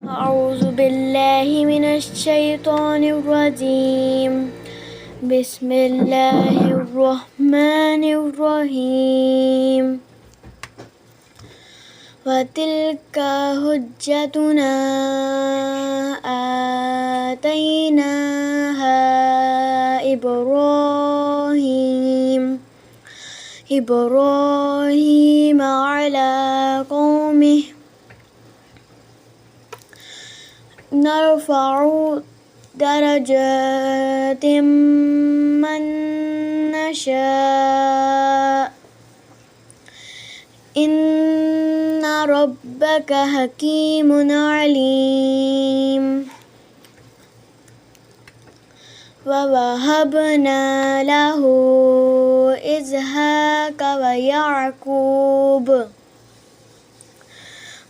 أعوذ بالله من الشيطان الرجيم. بسم الله الرحمن الرحيم. وتلك حجتنا آتيناها إبراهيم على قومه نرفع درجات من نشاء إن ربك حكيم عليم. ووهبنا له إسحاق ويعقوب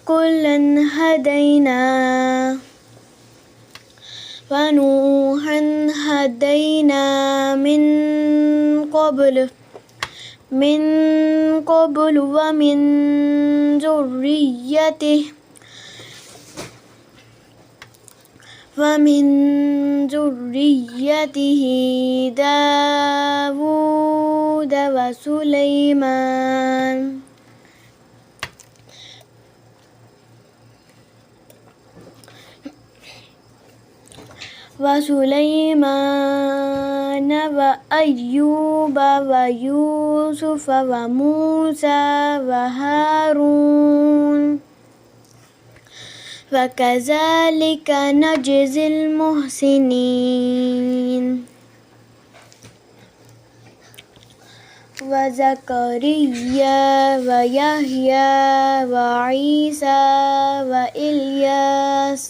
كلا هدينا ونوحا هدينا من قبل ومن ذريته داود وسليمان وأيوب ويوسف وموسى وهارون وكذلك نجزي المحسنين. وزكريا ويحيى وعيسى وإلياس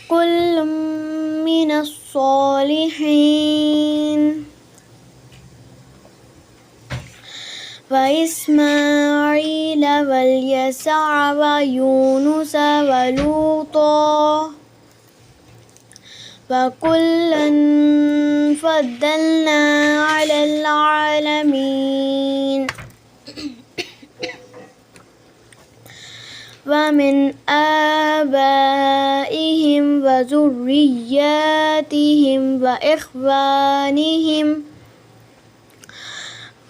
كل من الصالحين. وإسماعيل واليسع ويونس ولوطا وكلا فضلنا على العالمين. ومن آبائهم وذرياتهم وإخوانهم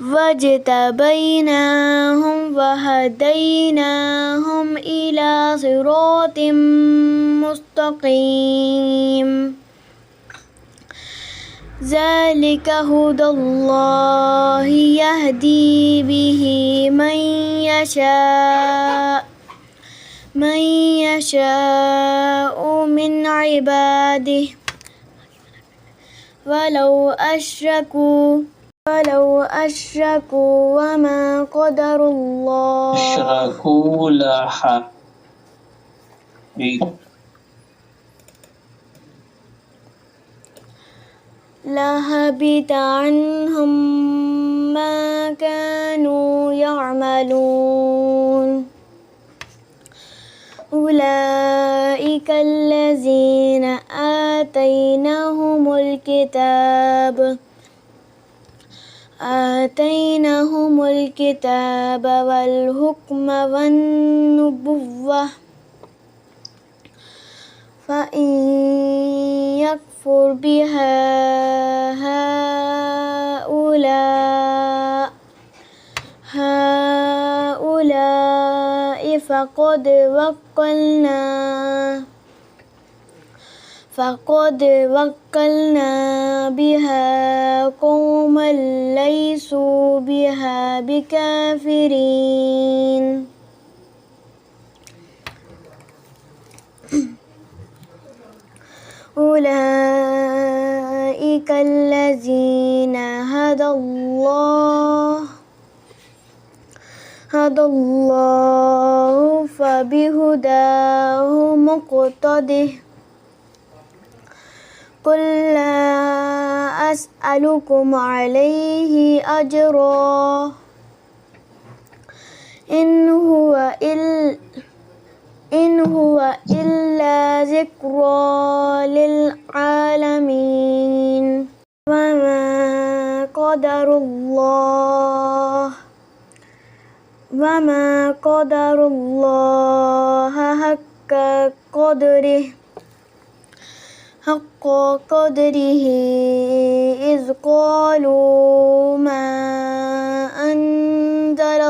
واجتبيناهم وهديناهم إلى صراط مستقيم. ذلك هدى الله يهدي به من يشاء من عباده ولو أشركوا وما قدر الله أشركوا لهبط عنهم ما كانوا يعملون. أولئك الذين آتيناهم الكتاب والحكم والنبوة فإن يكفر بها هؤلاء فقد وكلنا بها قوما ليسوا بها بكافرين. أولئك الذين هدى الله فبهداه مقتده. قل لا أسألكم عليه أجرا إن هو إلا ذكرى للعالمين. وما قدر الله حق قدره حق قدره إذ قالوا ما أنزل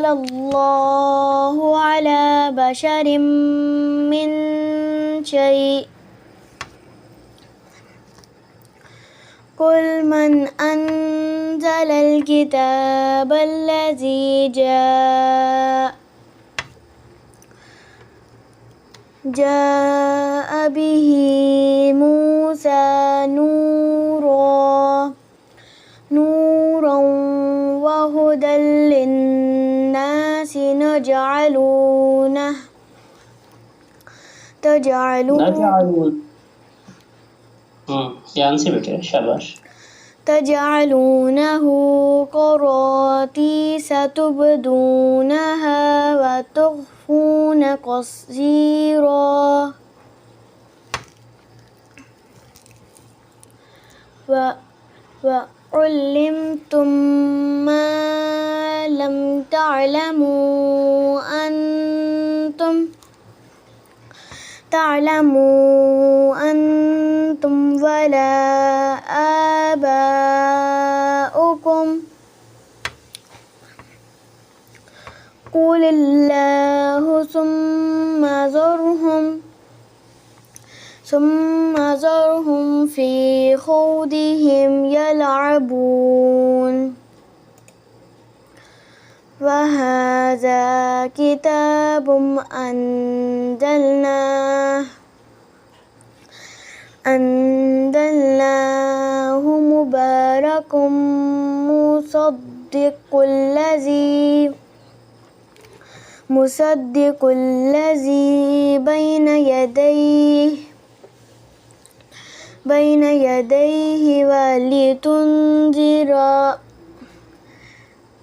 الله على بشر من شيء قل من أنزل الكتاب الذي جاء به موسى نورا وهدى للناس تجعلونه قراطيس تبدونها وتخفون كثيرا وعلمتم ما لم تعلموا أنتم ولا آباؤكم قل الله ثم ذرهم في خوضهم يلعبون وهذا كتاب أنزلناه مبارك مصدق الذي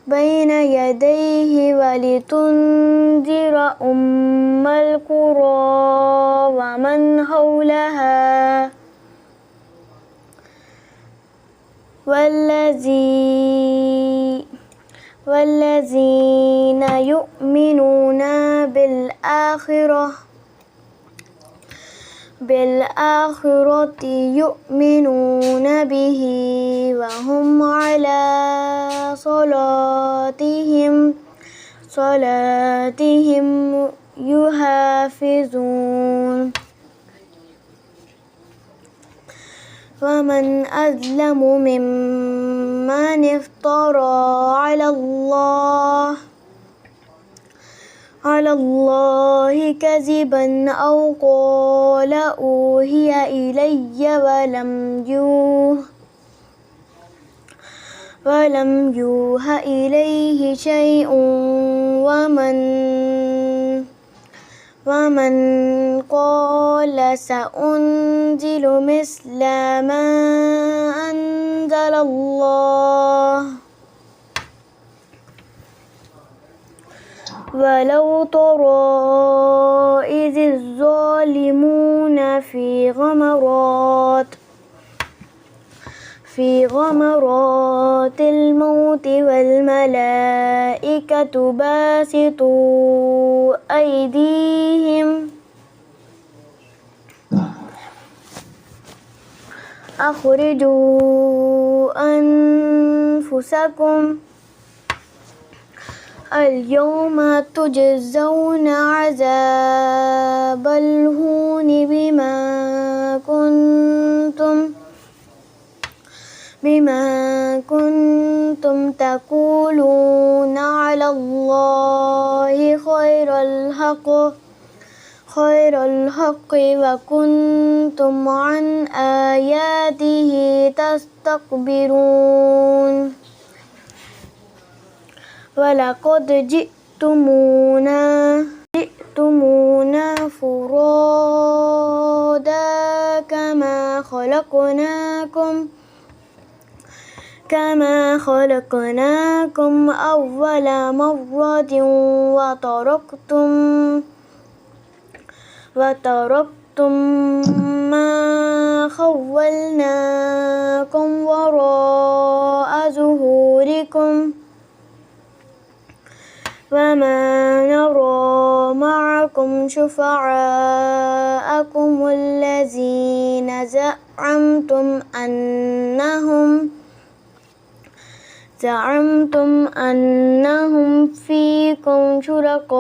بين يديه ولتنذر أم القرى ومن حولها والذين يؤمنون بالآخرة يؤمنون به وهم على صلاتهم يحافظون ومن أظلم ممن افترى على الله كذبا أو قال أوحي إلي ولم يوحى إليه شيء ومن قال سأنزل مثل ما أنزل الله ولو ترى إذ الظالمون في غمرات الموت والملائكة باسطوا أيديهم أخرجوا أنفسكم اليوم تجزون عذاب الهون بما كنتم تقولون على الله خير الحق وكنتم عن آياته تستكبرون ولقد جئتمونا فرادا كما خلقناكم أول مرة وتركتم ما خولناكم وراء ظهوركم فما نرى معكم شفعاءكم الذين زعمتم أنهم فيكم شركاء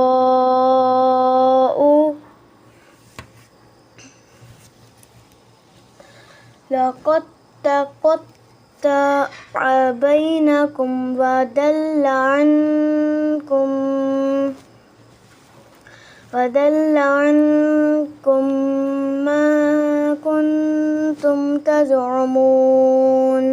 لقد تقطع بينكم وضل عنكم ما كنتم تزعمون.